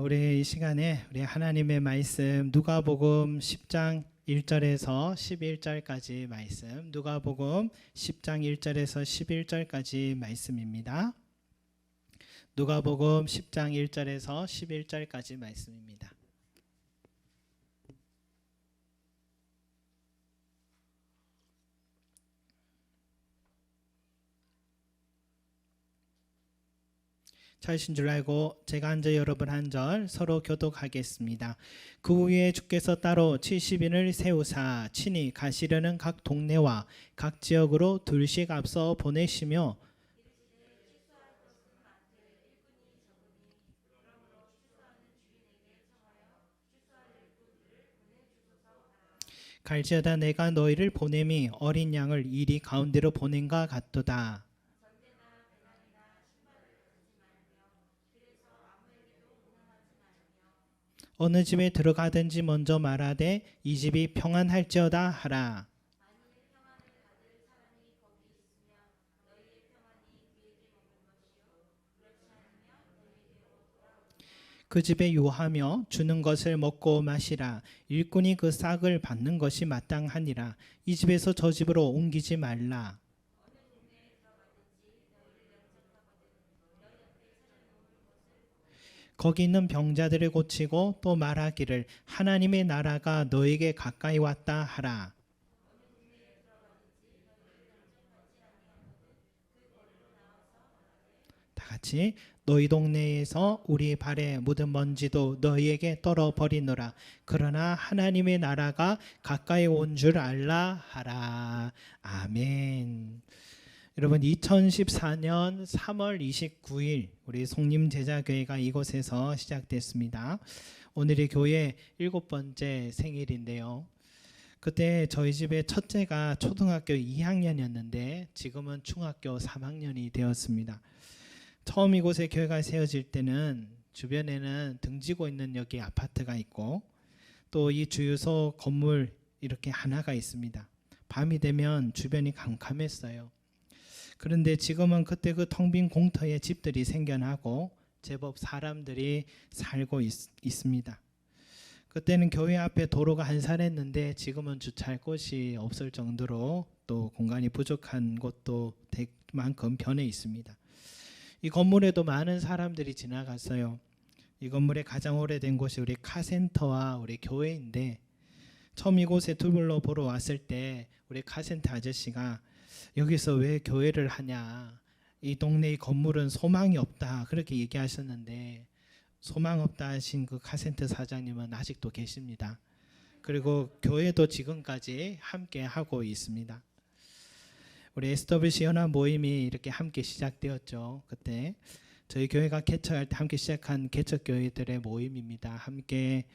우리 이 시간에 우리 하나님의 말씀 누가복음 10장 1절에서 11절까지 말씀, 누가복음 10장 1절에서 11절까지 말씀입니다. 누가복음 10장 1절에서 11절까지 말씀입니다. 찾으신 줄 알고 제가 한 절 여러분 한 절 서로 교독하겠습니다. 그 후에 주께서 따로 70인을 세우사 친히 가시려는 각 동네와 각 지역으로 둘씩 앞서 보내시며 갈지어다 내가 너희를 보냄이 어린 양을 이리 가운데로 보낸가 같도다. 어느 집에 들어가든지 먼저 말하되 이 집이 평안할지어다 하라. 그 집에 요하며 주는 것을 먹고 마시라. 일꾼이 그 싹을 받는 것이 마땅하니라. 이 집에서 저 집으로 옮기지 말라. 거기 있는 병자들을 고치고 또 말하기를 하나님의 나라가 너에게 가까이 왔다 하라. 다 같이 너희 동네에서 우리 발에 묻은 먼지도 너희에게 떨어버리노라. 그러나 하나님의 나라가 가까이 온 줄 알라 하라. 아멘. 여러분 2014년 3월 29일 우리 송림제자교회가 이곳에서 시작됐습니다. 오늘이 교회 7번째 생일인데요. 그때 저희 집의 첫째가 초등학교 2학년이었는데 지금은 중학교 3학년이 되었습니다. 처음 이곳에 교회가 세워질 때는 주변에는 등지고 있는 여기 아파트가 있고 또 이 주유소 건물 이렇게 하나가 있습니다. 밤이 되면 주변이 캄캄했어요. 그런데 지금은 그때 그 텅 빈 공터에 집들이 생겨나고 제법 사람들이 살고 있습니다. 그때는 교회 앞에 도로가 한산했는데 지금은 주차할 곳이 없을 정도로 또 공간이 부족한 곳도 될 만큼 변해 있습니다. 이 건물에도 많은 사람들이 지나갔어요. 이 건물의 가장 오래된 곳이 우리 카센터와 우리 교회인데 처음 이곳에 둘러보러 왔을 때 우리 카센터 아저씨가 여기서 왜 교회를 하냐, 이 동네의 건물은 소망이 없다 그렇게 얘기하셨는데 소망 없다 하신 그 카센터 사장님은 아직도 계십니다. 그리고 교회도 지금까지 함께 하고 있습니다. 우리 SWC 연합 모임이 이렇게 함께 시작되었죠. 그때 저희 교회가 개척할 때 함께 시작한 개척교회들의 모임입니다. 함께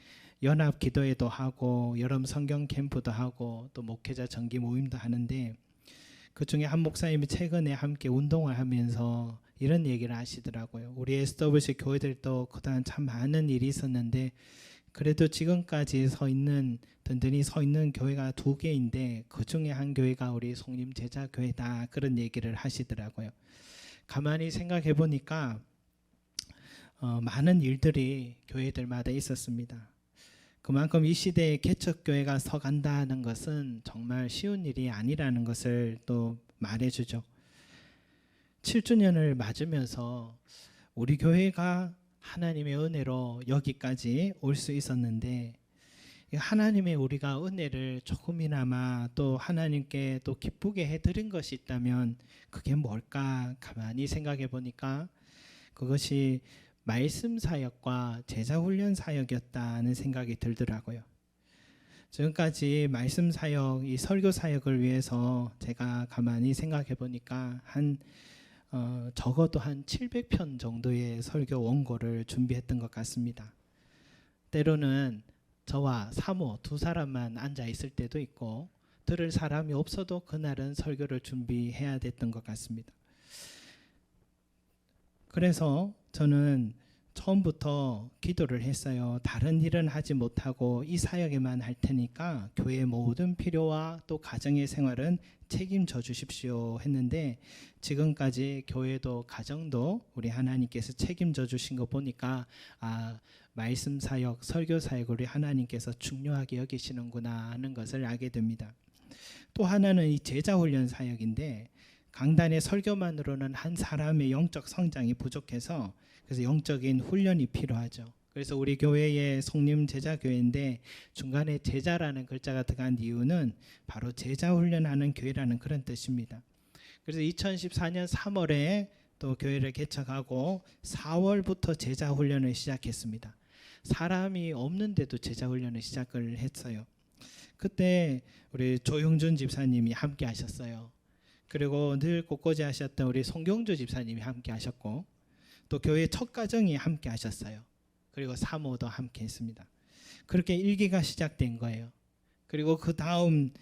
연합 기도회도 하고 여름 성경 캠프도 하고 또 목회자 정기 모임도 하는데 그 중에 한 목사님이 최근에 함께 운동을 하면서 이런 얘기를 하시더라고요. 우리 SWC 교회들도 그동안 참 많은 일이 있었는데 그래도 지금까지 든든히 서 있는 교회가 2개인데 그 중에 한 교회가 우리 송림제자교회다 그런 얘기를 하시더라고요. 가만히 생각해 보니까 많은 일들이 교회들마다 있었습니다. 그만큼 이 시대에 개척교회가 서간다는 것은 정말 쉬운 일이 아니라는 것을 또 말해주죠. 7주년을 맞으면서 우리 교회가 하나님의 은혜로 여기까지 올 수 있었는데 하나님의 우리가 은혜를 조금이나마 또 하나님께 또 기쁘게 해드린 것이 있다면 그게 뭘까 가만히 생각해 보니까 그것이 말씀 사역과 제자 훈련 사역이었다는 생각이 들더라고요. 지금까지 말씀 사역, 이 설교 사역을 위해서 제가 가만히 생각해 보니까 적어도 한 700편 정도의 설교 원고를 준비했던 것 같습니다. 때로는 저와 사모 2사람만 앉아 있을 때도 있고 들을 사람이 없어도 그날은 설교를 준비해야 됐던 것 같습니다. 그래서 저는 처음부터 기도를 했어요. 다른 일은 하지 못하고 이 사역에만 할 테니까 교회의 모든 필요와 또 가정의 생활은 책임져 주십시오 했는데 지금까지 교회도 가정도 우리 하나님께서 책임져 주신 거 보니까 말씀 사역, 설교 사역을 하나님께서 중요하게 여기시는구나 하는 것을 알게 됩니다. 또 하나는 이 제자 훈련 사역인데, 강단의 설교만으로는 한 사람의 영적 성장이 부족해서 그래서 영적인 훈련이 필요하죠. 그래서 우리 교회의 송림 제자교회인데 중간에 제자라는 글자가 들어간 이유는 바로 제자 훈련하는 교회라는 그런 뜻입니다. 그래서 2014년 3월에 또 교회를 개척하고 4월부터 제자 훈련을 시작했습니다. 사람이 없는데도 제자 훈련을 시작을 했어요. 그때 우리 조용준 집사님이 함께 하셨어요. 그리고 늘 곳곳에 하셨던 우리 송경주 집사님이 함께 하셨고, 또 교회 첫 가정이 함께 하셨어요. 그리고 사모도 함께 했습니다. 그렇게 1기가 시작된 거예요. 그리고 그 다음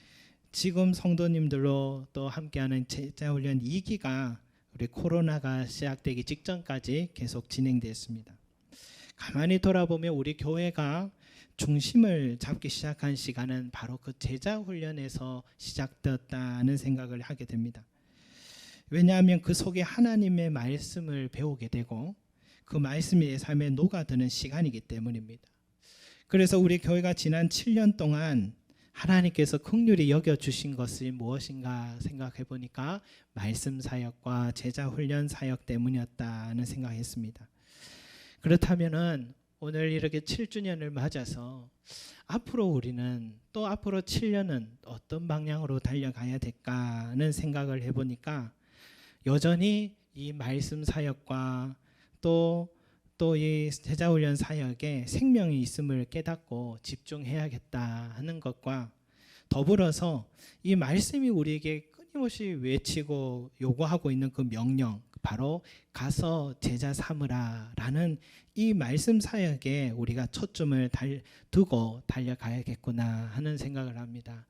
지금 성도님들로 또 함께하는 제자훈련 2기가 우리 코로나가 시작되기 직전까지 계속 진행됐습니다. 가만히 돌아보면 우리 교회가 중심을 잡기 시작한 시간은 바로 그 제자훈련에서 시작되었다는 생각을 하게 됩니다. 왜냐하면 그 속에 하나님의 말씀을 배우게 되고 그 말씀이 내 삶에 녹아드는 시간이기 때문입니다. 그래서 우리 교회가 지난 7년 동안 하나님께서 긍휼히 여겨주신 것이 무엇인가 생각해 보니까 말씀 사역과 제자 훈련 사역 때문이었다는 생각했습니다. 그렇다면은 오늘 이렇게 7주년을 맞아서 앞으로 우리는 또 앞으로 7년은 어떤 방향으로 달려가야 될까 하는 생각을 해보니까 여전히 이 말씀 사역과 또 이 제자훈련 사역에 생명이 있음을 깨닫고 집중해야겠다 하는 것과 더불어서 이 말씀이 우리에게 끊임없이 외치고 요구하고 있는 그 명령, 바로 가서 제자 삼으라 라는 이 말씀 사역에 우리가 초점을 두고 달려가야겠구나 하는 생각을 합니다.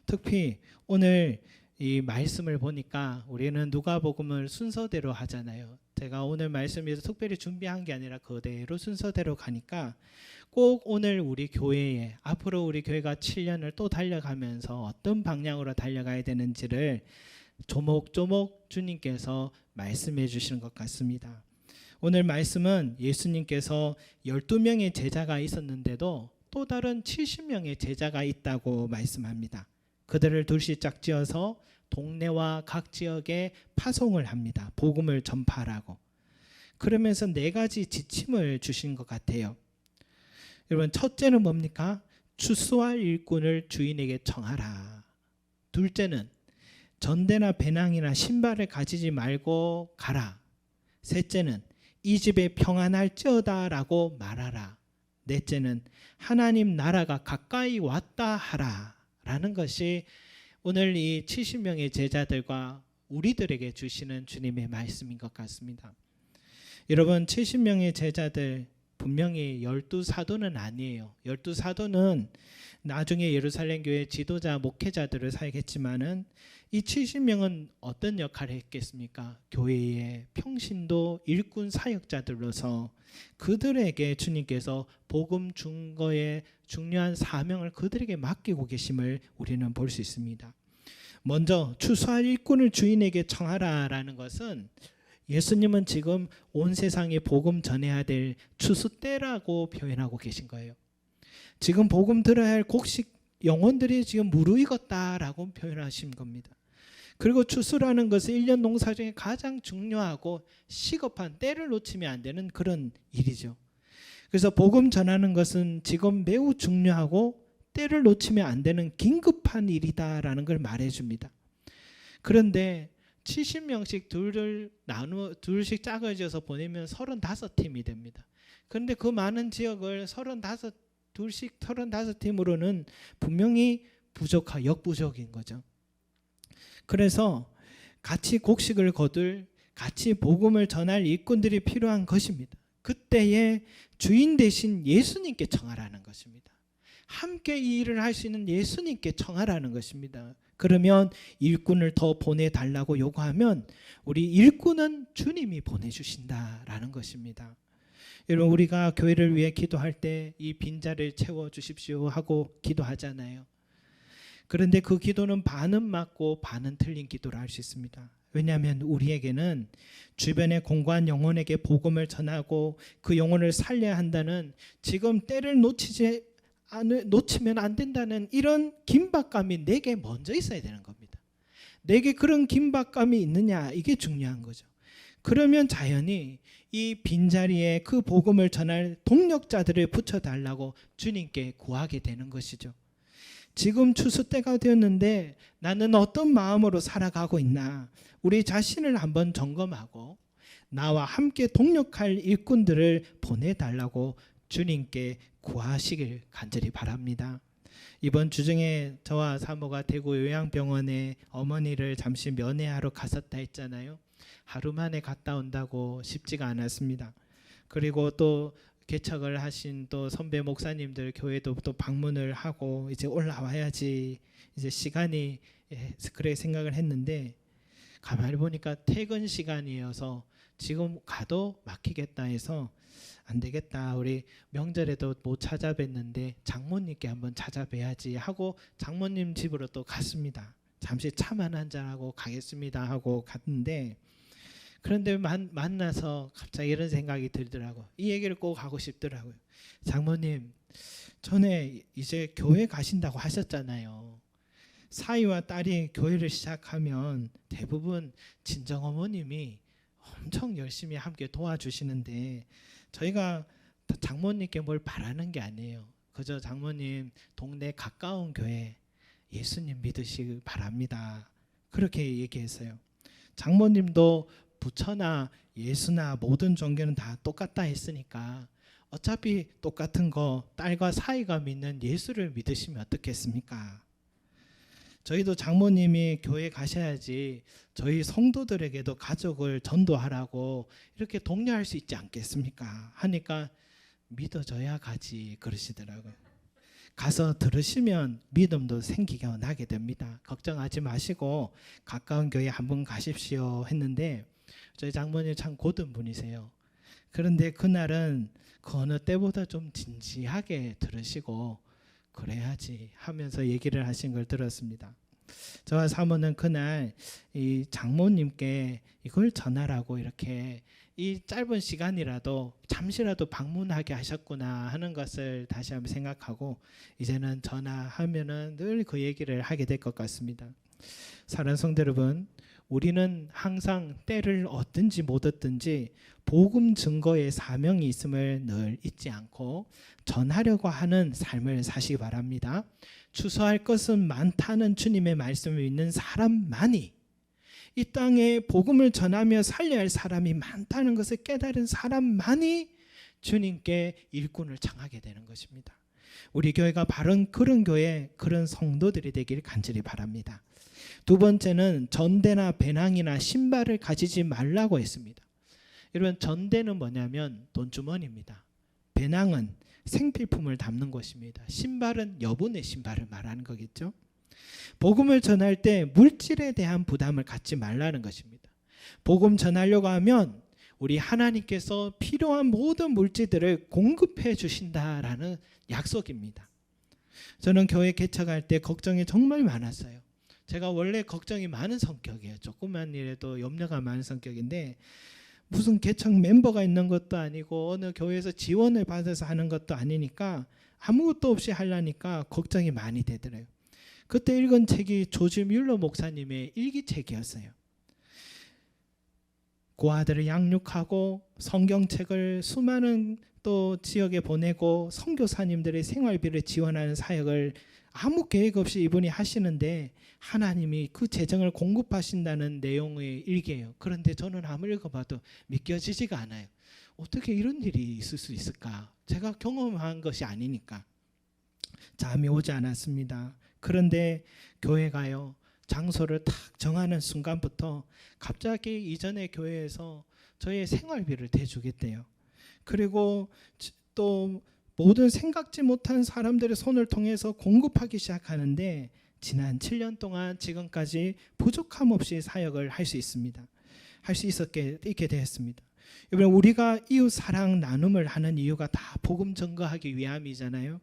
특히 오늘 이 말씀을 보니까 우리는 누가복음을 순서대로 하잖아요. 제가 오늘 말씀에서 특별히 준비한 게 아니라 그대로 순서대로 가니까 꼭 오늘 우리 교회에 앞으로 우리 교회가 7년을 또 달려가면서 어떤 방향으로 달려가야 되는지를 조목조목 주님께서 말씀해 주시는 것 같습니다. 오늘 말씀은 예수님께서 12명의 제자가 있었는데도 또 다른 70명의 제자가 있다고 말씀합니다. 그들을 둘씩 짝지어서 동네와 각 지역에 파송을 합니다. 복음을 전파하라고. 그러면서 4가지 지침을 주신 것 같아요. 여러분, 첫째는 뭡니까? 추수할 일꾼을 주인에게 청하라. 둘째는 전대나 배낭이나 신발을 가지지 말고 가라. 셋째는 이 집에 평안할지어다 라고 말하라. 넷째는 하나님 나라가 가까이 왔다 하라 라는 것이 오늘 이 70명의 제자들과 우리들에게 주시는 주님의 말씀인 것 같습니다. 여러분, 70명의 제자들 분명히 12사도는 아니에요. 12사도는 나중에 예루살렘 교회 지도자 목회자들을 사역했지만은 이 70명은 어떤 역할을 했겠습니까? 교회의 평신도 일꾼 사역자들로서 그들에게 주님께서 복음 증거의 중요한 사명을 그들에게 맡기고 계심을 우리는 볼 수 있습니다. 먼저 추수할 일꾼을 주인에게 청하라라는 것은 예수님은 지금 온 세상에 복음 전해야 될 추수 때라고 표현하고 계신 거예요. 지금 복음 들어야 할 곡식 영혼들이 지금 무르익었다라고 표현하신 겁니다. 그리고 추수라는 것은 1년 농사 중에 가장 중요하고 시급한 때를 놓치면 안 되는 그런 일이죠. 그래서 복음 전하는 것은 지금 매우 중요하고 때를 놓치면 안 되는 긴급한 일이다라는 걸 말해줍니다. 그런데 70명씩 둘씩 짝을 보내면 35팀이 됩니다. 그런데 그 많은 지역을 35팀으로는 분명히 역부족인 거죠. 그래서 같이 곡식을 거둘, 같이 복음을 전할 일꾼들이 필요한 것입니다. 그때에 주인 대신 예수님께 청하라는 것입니다. 함께 이 일을 할 수 있는 예수님께 청하라는 것입니다. 그러면 일꾼을 더 보내달라고 요구하면 우리 일꾼은 주님이 보내주신다라는 것입니다. 여러분, 우리가 교회를 위해 기도할 때 이 빈자리를 채워주십시오 하고 기도하잖아요. 그런데 그 기도는 반은 맞고 반은 틀린 기도를 할 수 있습니다. 왜냐하면 우리에게는 주변의 공고한 영혼에게 복음을 전하고 그 영혼을 살려야 한다는, 지금 때를 놓치면 안 된다는 이런 긴박감이 내게 먼저 있어야 되는 겁니다. 내게 그런 긴박감이 있느냐, 이게 중요한 거죠. 그러면 자연히 이 빈자리에 그 복음을 전할 동력자들을 붙여달라고 주님께 구하게 되는 것이죠. 지금 추수 때가 되었는데 나는 어떤 마음으로 살아가고 있나, 우리 자신을 한번 점검하고 나와 함께 동력할 일꾼들을 보내달라고 주님께 구하시길 간절히 바랍니다. 이번 주중에 저와 사모가 대구 요양병원에 어머니를 잠시 면회하러 갔었다 했잖아요. 하루 만에 갔다 온다고 쉽지가 않았습니다. 그리고 또 개척을 하신 또 선배 목사님들 교회도 또 방문을 하고 이제 올라와야지 이제 시간이, 그래 생각을 했는데 가만히 보니까 퇴근 시간이어서 지금 가도 막히겠다 해서 안 되겠다, 우리 명절에도 못 찾아뵀는데 장모님께 한번 찾아뵈야지 하고 장모님 집으로 또 갔습니다. 잠시 차만 한잔하고 가겠습니다 하고 갔는데, 그런데 만나서 갑자기 이런 생각이 들더라고. 이 얘기를 꼭 하고 싶더라고요. 장모님, 전에 이제 교회 가신다고 하셨잖아요. 사위와 딸이 교회를 시작하면 대부분 친정어머님이 엄청 열심히 함께 도와주시는데 저희가 장모님께 뭘 바라는 게 아니에요. 그저 장모님 동네 가까운 교회 예수님 믿으시길 바랍니다. 그렇게 얘기했어요. 장모님도 부처나 예수나 모든 종교는 다 똑같다 했으니까 어차피 똑같은 거 딸과 사이가 믿는 예수를 믿으시면 어떻겠습니까? 저희도 장모님이 교회 가셔야지 저희 성도들에게도 가족을 전도하라고 이렇게 독려할 수 있지 않겠습니까? 하니까 믿어줘야 가지 그러시더라고요. 가서 들으시면 믿음도 생기게 나게 됩니다. 걱정하지 마시고 가까운 교회 한번 가십시오 했는데 저희 장모님 참 고든 분이세요. 그런데 그날은 그 어느 때보다 좀 진지하게 들으시고 그래야지 하면서 얘기를 하신 걸 들었습니다. 저와 사모는 그날 이 장모님께 이걸 전하라고 이렇게 이 짧은 시간이라도 잠시라도 방문하게 하셨구나 하는 것을 다시 한번 생각하고 이제는 전화하면은 늘 그 얘기를 하게 될 것 같습니다. 사랑하는 성도 여러분, 우리는 항상 때를 얻든지 못 얻든지 복음 증거의 사명이 있음을 늘 잊지 않고 전하려고 하는 삶을 사시기 바랍니다. 추수할 것은 많다는 주님의 말씀을 믿는 사람만이, 이 땅에 복음을 전하며 살려야 할 사람이 많다는 것을 깨달은 사람만이 주님께 일꾼을 청하게 되는 것입니다. 우리 교회가 바른 그런 교회, 그런 성도들이 되길 간절히 바랍니다. 두 번째는 전대나 배낭이나 신발을 가지지 말라고 했습니다. 여러분, 전대는 뭐냐면 돈주머니입니다. 배낭은 생필품을 담는 것입니다. 신발은 여분의 신발을 말하는 거겠죠. 복음을 전할 때 물질에 대한 부담을 갖지 말라는 것입니다. 복음 전하려고 하면 우리 하나님께서 필요한 모든 물질들을 공급해 주신다라는 약속입니다. 저는 교회 개척할 때 걱정이 정말 많았어요. 제가 원래 걱정이 많은 성격이에요. 조금만 일에도 염려가 많은 성격인데 무슨 개척 멤버가 있는 것도 아니고 어느 교회에서 지원을 받아서 하는 것도 아니니까 아무것도 없이 하려니까 걱정이 많이 되더라고요. 그때 읽은 책이 조지 뮬러 목사님의 일기책이었어요. 고아들을 양육하고 성경책을 수많은 또 지역에 보내고 선교사님들의 생활비를 지원하는 사역을 아무 계획 없이 이분이 하시는데 하나님이 그 재정을 공급하신다는 내용의 일기예요. 그런데 저는 아무리 읽어봐도 믿겨지지가 않아요. 어떻게 이런 일이 있을 수 있을까? 제가 경험한 것이 아니니까 잠이 오지 않았습니다. 그런데 교회가요, 장소를 딱 정하는 순간부터 갑자기 이전의 교회에서 저의 생활비를 대주겠대요. 그리고 또 모든 생각지 못한 사람들의 손을 통해서 공급하기 시작하는데 지난 7년 동안 지금까지 부족함 없이 사역을 할 수 있습니다. 할 수 있게 되었습니다. 여러분, 우리가 이웃 사랑 나눔을 하는 이유가 다 복음 전거하기 위함이잖아요.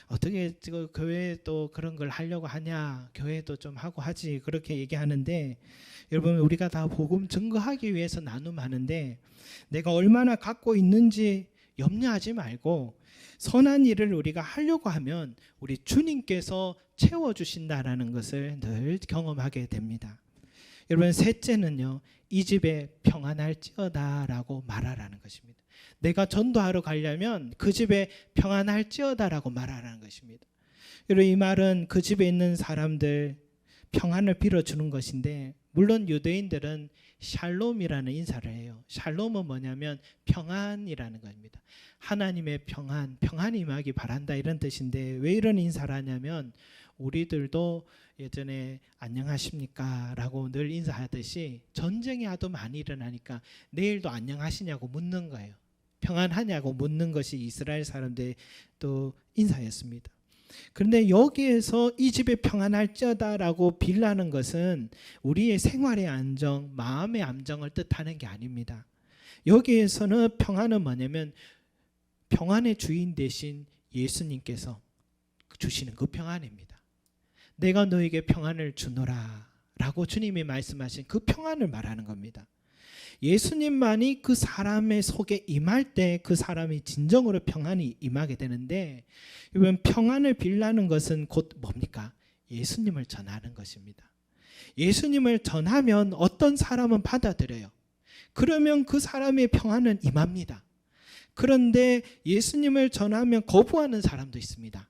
어떻게 교회에 또 그런 걸 하려고 하냐, 교회도 좀 하고 하지, 그렇게 얘기하는데, 여러분, 우리가 다 복음 전거하기 위해서 나눔하는데 내가 얼마나 갖고 있는지 염려하지 말고 선한 일을 우리가 하려고 하면 우리 주님께서 채워주신다라는 것을 늘 경험하게 됩니다. 여러분, 셋째는요, 이 집에 평안할지어다라고 말하라는 것입니다. 내가 전도하러 가려면 그 집에 평안할지어다라고 말하라는 것입니다. 여러분, 이 말은 그 집에 있는 사람들 평안을 빌어주는 것인데, 물론 유대인들은 샬롬이라는 인사를 해요. 샬롬은 뭐냐면 평안이라는 겁니다. 하나님의 평안, 평안이 임하기 바란다, 이런 뜻인데, 왜 이런 인사를 하냐면 우리들도 예전에 안녕하십니까 라고 늘 인사하듯이 전쟁이 하도 많이 일어나니까 내일도 안녕하시냐고 묻는 거예요. 평안하냐고 묻는 것이 이스라엘 사람들의 또 인사였습니다. 그런데 여기에서 이 집에 평안할지어다라고 빌라는 것은 우리의 생활의 안정, 마음의 안정을 뜻하는 게 아닙니다. 여기에서는 평안은 뭐냐면 평안의 주인 되신 예수님께서 주시는 그 평안입니다. 내가 너에게 평안을 주노라 라고 주님이 말씀하신 그 평안을 말하는 겁니다. 예수님만이 그 사람의 속에 임할 때 그 사람이 진정으로 평안이 임하게 되는데, 이번 평안을 빌라는 것은 곧 뭡니까? 예수님을 전하는 것입니다. 예수님을 전하면 어떤 사람은 받아들여요. 그러면 그 사람의 평안은 임합니다. 그런데 예수님을 전하면 거부하는 사람도 있습니다.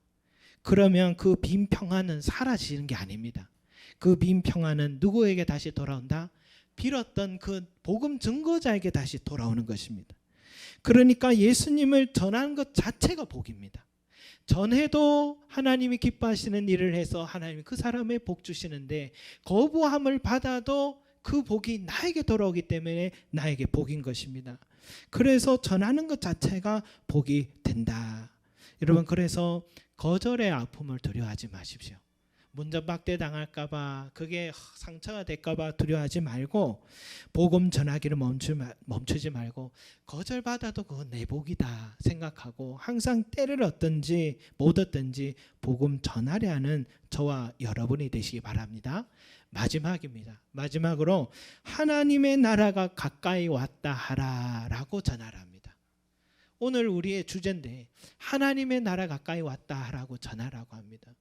그러면 그 빈 평안은 사라지는 게 아닙니다. 그 빈 평안은 누구에게 다시 돌아온다? 빌었던 그 복음 증거자에게 다시 돌아오는 것입니다. 그러니까 예수님을 전하는 것 자체가 복입니다. 전해도 하나님이 기뻐하시는 일을 해서 하나님이 그 사람의 복 주시는데, 거부함을 받아도 그 복이 나에게 돌아오기 때문에 나에게 복인 것입니다. 그래서 전하는 것 자체가 복이 된다. 여러분, 그래서 거절의 아픔을 두려워하지 마십시오. 문전박대 당할까봐, 그게 상처가 될까봐 두려워하지 말고, 복음 전하기를 멈추지 말고, 거절받아도 그건 내 복이다 생각하고 항상 때를 얻든지 못 얻든지 복음 전하려 하는 저와 여러분이 되시기 바랍니다. 마지막입니다. 마지막으로 하나님의 나라가 가까이 왔다 하라 라고 전하라 합니다. 오늘 우리의 주제인데 하나님의 나라 가까이 왔다 하라고 전하라고 합니다.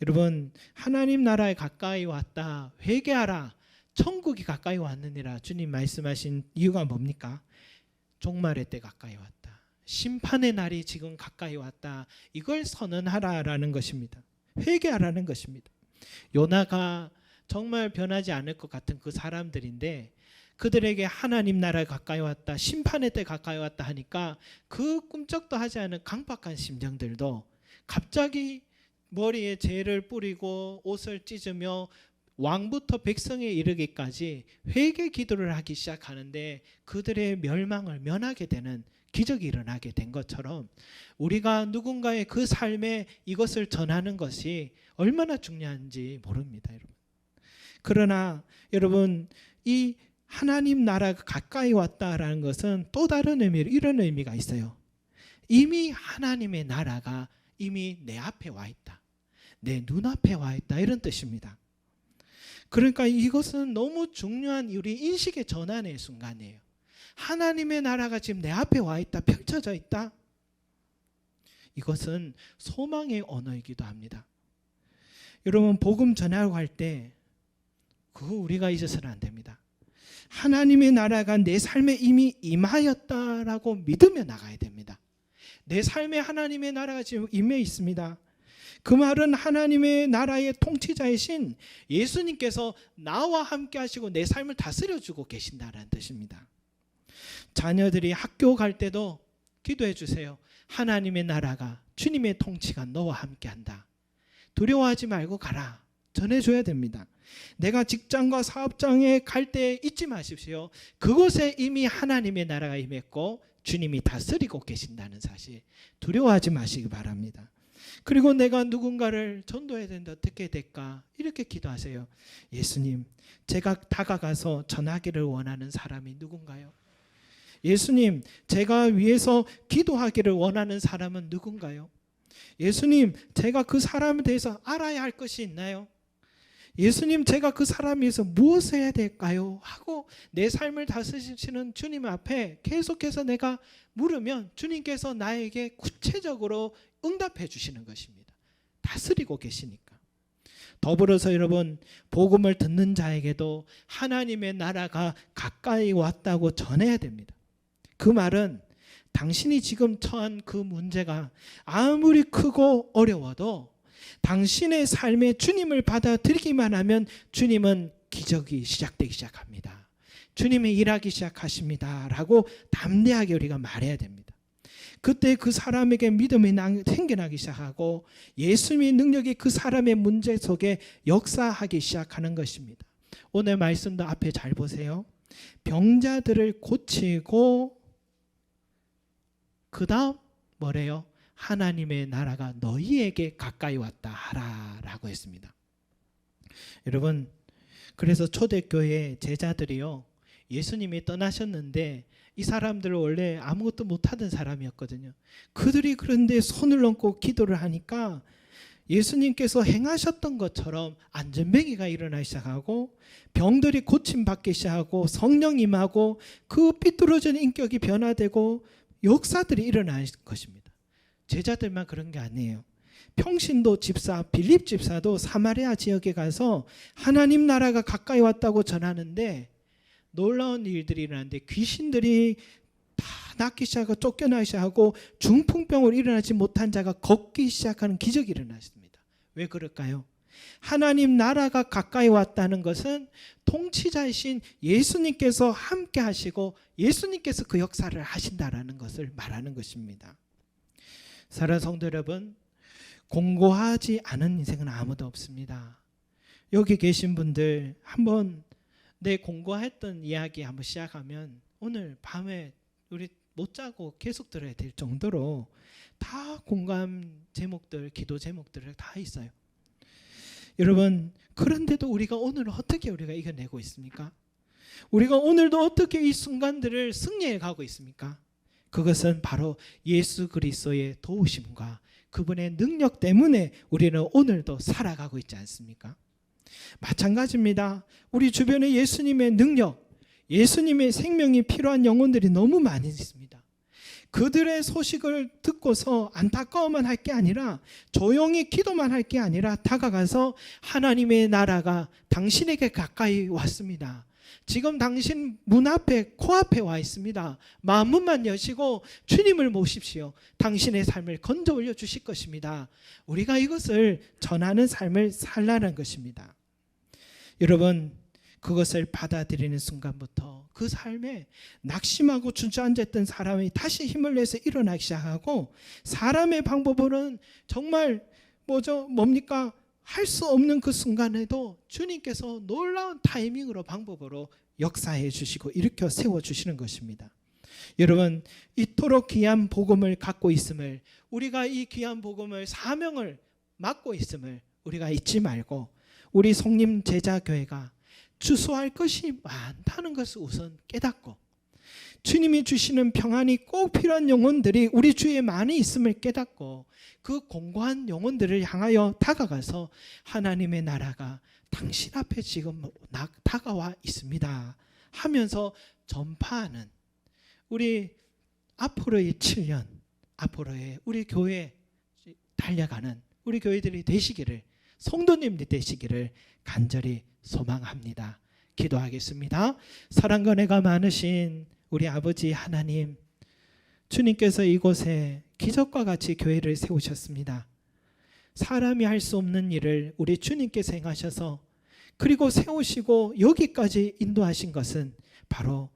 여러분, 하나님 나라에 가까이 왔다, 회개하라, 천국이 가까이 왔느니라 주님 말씀하신 이유가 뭡니까? 종말의 때 가까이 왔다, 심판의 날이 지금 가까이 왔다, 이걸 선언하라라는 것입니다. 회개하라는 것입니다. 요나가 정말 변하지 않을 것 같은 그 사람들인데, 그들에게 하나님 나라에 가까이 왔다, 심판의 때 가까이 왔다 하니까 그 꿈쩍도 하지 않은 강박한 심령들도 갑자기 머리에 재를 뿌리고 옷을 찢으며 왕부터 백성에 이르기까지 회개 기도를 하기 시작하는데, 그들의 멸망을 면하게 되는 기적이 일어나게 된 것처럼 우리가 누군가의 그 삶에 이것을 전하는 것이 얼마나 중요한지 모릅니다, 여러분. 그러나 여러분, 이 하나님 나라가 가까이 왔다라는 것은 또 다른 의미로 이런 의미가 있어요. 이미 하나님의 나라가 이미 내 앞에 와 있다, 내 눈앞에 와 있다, 이런 뜻입니다. 그러니까 이것은 너무 중요한 우리 인식의 전환의 순간이에요. 하나님의 나라가 지금 내 앞에 와 있다, 펼쳐져 있다. 이것은 소망의 언어이기도 합니다. 여러분, 복음 전하고 할 때 그거 우리가 잊어서는 안 됩니다. 하나님의 나라가 내 삶에 이미 임하였다라고 믿으며 나가야 됩니다. 내 삶에 하나님의 나라가 지금 임해 있습니다. 그 말은 하나님의 나라의 통치자이신 예수님께서 나와 함께 하시고 내 삶을 다스려주고 계신다는 뜻입니다. 자녀들이 학교 갈 때도 기도해 주세요. 하나님의 나라가, 주님의 통치가 너와 함께 한다. 두려워하지 말고 가라. 전해줘야 됩니다. 내가 직장과 사업장에 갈 때 잊지 마십시오. 그곳에 이미 하나님의 나라가 임했고 주님이 다스리고 계신다는 사실, 두려워하지 마시기 바랍니다. 그리고 내가 누군가를 전도해야 되는데 어떻게 될까? 이렇게 기도하세요. 예수님, 제가 다가가서 전하기를 원하는 사람이 누군가요? 예수님, 제가 위해서 기도하기를 원하는 사람은 누군가요? 예수님, 제가 그 사람에 대해서 알아야 할 것이 있나요? 예수님, 제가 그 사람에 대해서 무엇을 해야 될까요? 하고 내 삶을 다스리시는 주님 앞에 계속해서 내가 물으면 주님께서 나에게 구체적으로 응답해 주시는 것입니다. 다스리고 계시니까. 더불어서 여러분, 복음을 듣는 자에게도 하나님의 나라가 가까이 왔다고 전해야 됩니다. 그 말은 당신이 지금 처한 그 문제가 아무리 크고 어려워도 당신의 삶에 주님을 받아들이기만 하면 주님은 기적이 시작되기 시작합니다. 주님이 일하기 시작하십니다. 라고 담대하게 우리가 말해야 됩니다. 그때 그 사람에게 믿음이 생겨나기 시작하고 예수님의 능력이 그 사람의 문제 속에 역사하기 시작하는 것입니다. 오늘 말씀도 앞에 잘 보세요. 병자들을 고치고 그 다음 뭐래요? 하나님의 나라가 너희에게 가까이 왔다 하라 라고 했습니다. 여러분, 그래서 초대교회 제자들이요, 예수님이 떠나셨는데 이 사람들은 원래 아무것도 못하던 사람이었거든요. 그들이 그런데 손을 얹고 기도를 하니까 예수님께서 행하셨던 것처럼 안전뱅이가 일어나기 시작하고 병들이 고침받기 시작하고 성령 임하고 그 삐뚤어진 인격이 변화되고 역사들이 일어날 것입니다. 제자들만 그런 게 아니에요. 평신도 집사 빌립 집사도 사마리아 지역에 가서 하나님 나라가 가까이 왔다고 전하는데 놀라운 일들이 일어나는데 귀신들이 다 낫기 시작하고 쫓겨나기 시작하고 중풍병으로 일어나지 못한 자가 걷기 시작하는 기적이 일어났습니다. 왜 그럴까요? 하나님 나라가 가까이 왔다는 것은 통치자이신 예수님께서 함께 하시고 예수님께서 그 역사를 하신다라는 것을 말하는 것입니다. 사랑하는 성도 여러분, 공고하지 않은 인생은 아무도 없습니다. 여기 계신 분들 한번 내 공고했던 이야기 한번 시작하면 오늘 밤에 우리 못 자고 계속 들어야 될 정도로 다 공감 제목들, 기도 제목들 다 있어요. 여러분, 그런데도 우리가 오늘 어떻게 우리가 이겨내고 있습니까? 우리가 오늘도 어떻게 이 순간들을 승리해 가고 있습니까? 그것은 바로 예수 그리스도의 도우심과 그분의 능력 때문에 우리는 오늘도 살아가고 있지 않습니까? 마찬가지입니다. 우리 주변에 예수님의 능력, 예수님의 생명이 필요한 영혼들이 너무 많이 있습니다. 그들의 소식을 듣고서 안타까워만 할 게 아니라 조용히 기도만 할 게 아니라 다가가서 하나님의 나라가 당신에게 가까이 왔습니다. 지금 당신 문 앞에 코앞에 와 있습니다. 마음문만 여시고 주님을 모십시오. 당신의 삶을 건져 올려 주실 것입니다. 우리가 이것을 전하는 삶을 살라는 것입니다. 여러분, 그것을 받아들이는 순간부터 그 삶에 낙심하고 주저앉았던 사람이 다시 힘을 내서 일어나기 시작하고 사람의 방법으로는 정말 뭡니까? 할 수 없는 그 순간에도 주님께서 놀라운 타이밍으로 방법으로 역사해 주시고 일으켜 세워 주시는 것입니다. 여러분, 이토록 귀한 복음을 갖고 있음을, 우리가 이 귀한 복음을 사명을 맡고 있음을 우리가 잊지 말고 우리 성림 제자교회가 주소할 것이 많다는 것을 우선 깨닫고 주님이 주시는 평안이 꼭 필요한 영혼들이 우리 주위에 많이 있음을 깨닫고 그 공고한 영혼들을 향하여 다가가서 하나님의 나라가 당신 앞에 지금 다가와 있습니다 하면서 전파하는 우리 앞으로의 7년, 앞으로의 우리 교회 달려가는 우리 교회들이 되시기를, 성도님들이 되시기를 간절히 소망합니다. 기도하겠습니다. 사랑과 은혜가 많으신 우리 아버지 하나님, 주님께서 이곳에 기적과 같이 교회를 세우셨습니다. 사람이 할 수 없는 일을 우리 주님께서 행하셔서 그리고 세우시고 여기까지 인도하신 것은 바로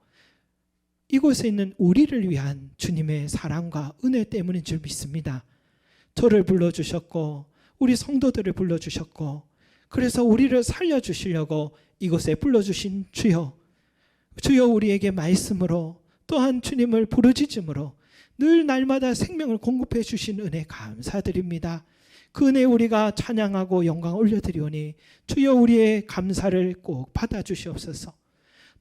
이곳에 있는 우리를 위한 주님의 사랑과 은혜 때문인 줄 믿습니다. 저를 불러주셨고 우리 성도들을 불러주셨고 그래서 우리를 살려주시려고 이곳에 불러주신 주여, 주여 우리에게 말씀으로 또한 주님을 부르짖음으로 늘 날마다 생명을 공급해 주신 은혜 감사드립니다. 그 은혜 우리가 찬양하고 영광 올려드리오니 주여 우리의 감사를 꼭 받아주시옵소서.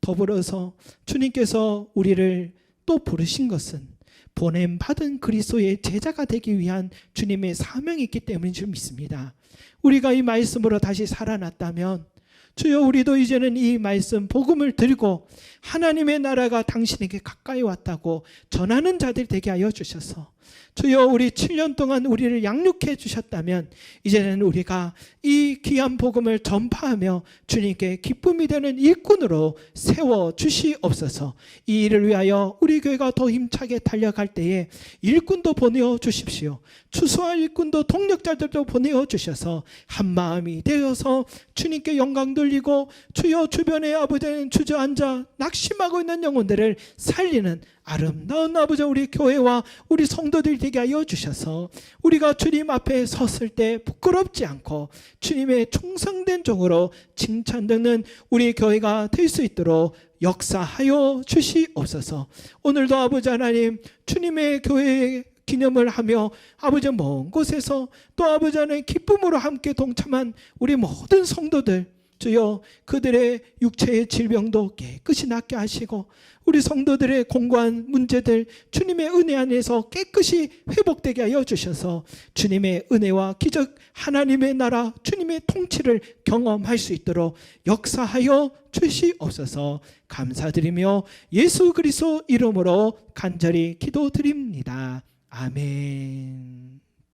더불어서 주님께서 우리를 또 부르신 것은 보냄받은 그리스도의 제자가 되기 위한 주님의 사명이 있기 때문인 줄 믿습니다. 우리가 이 말씀으로 다시 살아났다면 주여 우리도 이제는 이 말씀 복음을 들고 하나님의 나라가 당신에게 가까이 왔다고 전하는 자들 되게 하여 주셔서 주여 우리 7년 동안 우리를 양육해 주셨다면 이제는 우리가 이 귀한 복음을 전파하며 주님께 기쁨이 되는 일꾼으로 세워 주시옵소서. 이 일을 위하여 우리 교회가 더 힘차게 달려갈 때에 일꾼도 보내어 주십시오. 추수할 일꾼도 동력자들도 보내어 주셔서 한 마음이 되어서 주님께 영광 돌리고 주여 주변에 아버지는 주저앉아 낙심하고 있는 영혼들을 살리는 아름다운 아버지 우리 교회와 우리 성도들 되게 하여 주셔서 우리가 주님 앞에 섰을 때 부끄럽지 않고 주님의 충성된 종으로 칭찬받는 우리 교회가 될 수 있도록 역사하여 주시옵소서. 오늘도 아버지 하나님 주님의 교회의 기념을 하며 아버지 먼 곳에서 또 아버지 하나님 기쁨으로 함께 동참한 우리 모든 성도들 주여 그들의 육체의 질병도 깨끗이 낫게 하시고 우리 성도들의 공고한 문제들 주님의 은혜 안에서 깨끗이 회복되게 하여 주셔서 주님의 은혜와 기적 하나님의 나라 주님의 통치를 경험할 수 있도록 역사하여 주시옵소서. 감사드리며 예수 그리스도 이름으로 간절히 기도드립니다. 아멘.